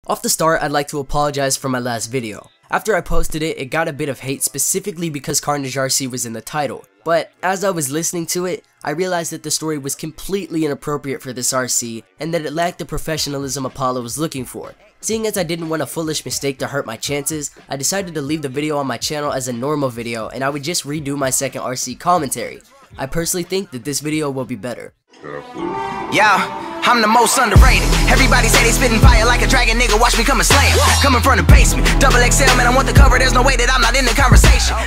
Off the start, I'd like to apologize for my last video. After I posted it, it got a bit of hate specifically because Karnage RC was in the title, but as I was listening to it, I realized that the story was completely inappropriate for this RC and that it lacked the professionalism Apollo was looking for. Seeing as I didn't want a foolish mistake to hurt my chances, I decided to leave the video on my channel as a normal video and I would just redo my second RC commentary. I personally think that this video will be better. Yeah, I'm the most underrated. Everybody say they spitting fire like a dragon, nigga, watch me come and slam. Coming from the basement, double XL, man, I want the cover, there's no way that I'm not in the conversation.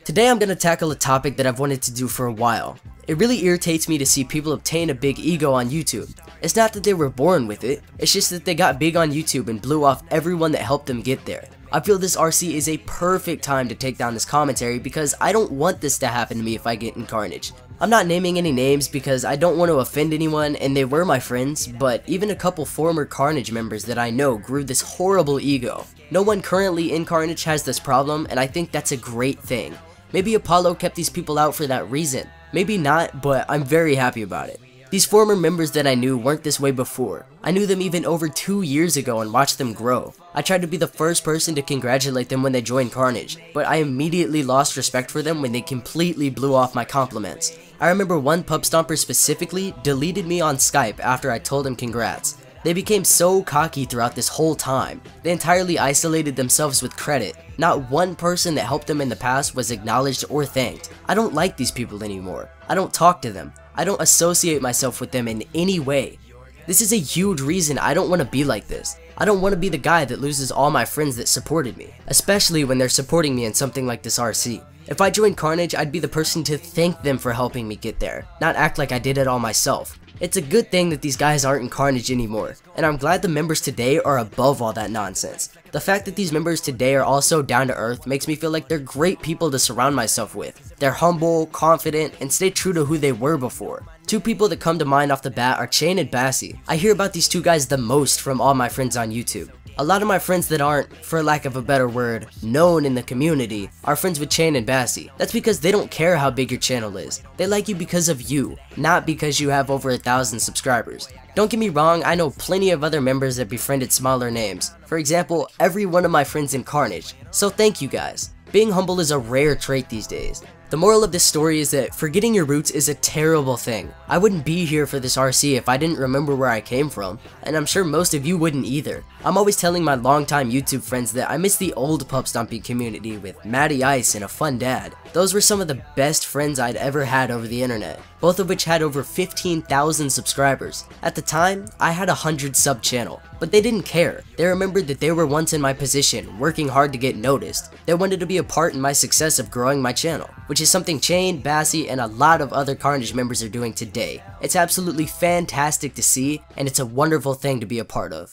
Today I'm gonna tackle a topic that I've wanted to do for a while. It really irritates me to see people obtain a big ego on YouTube. It's not that they were born with it, it's just that they got big on YouTube and blew off everyone that helped them get there. I feel this RC is a perfect time to take down this commentary because I don't want this to happen to me if I get in Karnage. I'm not naming any names because I don't want to offend anyone and they were my friends, but even a couple former Karnage members that I know grew this horrible ego. No one currently in Karnage has this problem and I think that's a great thing. Maybe Apollo kept these people out for that reason. Maybe not, but I'm very happy about it. These former members that I knew weren't this way before. I knew them even over 2 years ago and watched them grow. I tried to be the first person to congratulate them when they joined Karnage, but I immediately lost respect for them when they completely blew off my compliments. I remember one pub stomper specifically deleted me on Skype after I told him congrats. They became so cocky throughout this whole time. They entirely isolated themselves with credit. Not one person that helped them in the past was acknowledged or thanked. I don't like these people anymore. I don't talk to them. I don't associate myself with them in any way. This is a huge reason I don't want to be like this. I don't want to be the guy that loses all my friends that supported me, especially when they're supporting me in something like this RC. If I joined Karnage, I'd be the person to thank them for helping me get there, not act like I did it all myself. It's a good thing that these guys aren't in Karnage anymore, and I'm glad the members today are above all that nonsense. The fact that these members today are also down to earth makes me feel like they're great people to surround myself with. They're humble, confident, and stay true to who they were before. Two people that come to mind off the bat are Chain and Bassie. I hear about these two guys the most from all my friends on YouTube. A lot of my friends that aren't, for lack of a better word, known in the community are friends with Chain and Bassie. That's because they don't care how big your channel is. They like you because of you, not because you have over 1,000 subscribers. Don't get me wrong, I know plenty of other members that befriended smaller names. For example, every one of my friends in Karnage. So thank you guys. Being humble is a rare trait these days. The moral of this story is that forgetting your roots is a terrible thing. I wouldn't be here for this RC if I didn't remember where I came from, and I'm sure most of you wouldn't either. I'm always telling my longtime YouTube friends that I miss the old pub stomping community with Matty Ice and a fun dad. Those were some of the best friends I'd ever had over the internet, both of which had over 15,000 subscribers. At the time, I had a 100 sub channel, but they didn't care. They remembered that they were once in my position, working hard to get noticed. They wanted to be a part in my success of growing my channel, which is something Chain, Bassie, and a lot of other Karnage members are doing today. It's absolutely fantastic to see, and it's a wonderful thing to be a part of.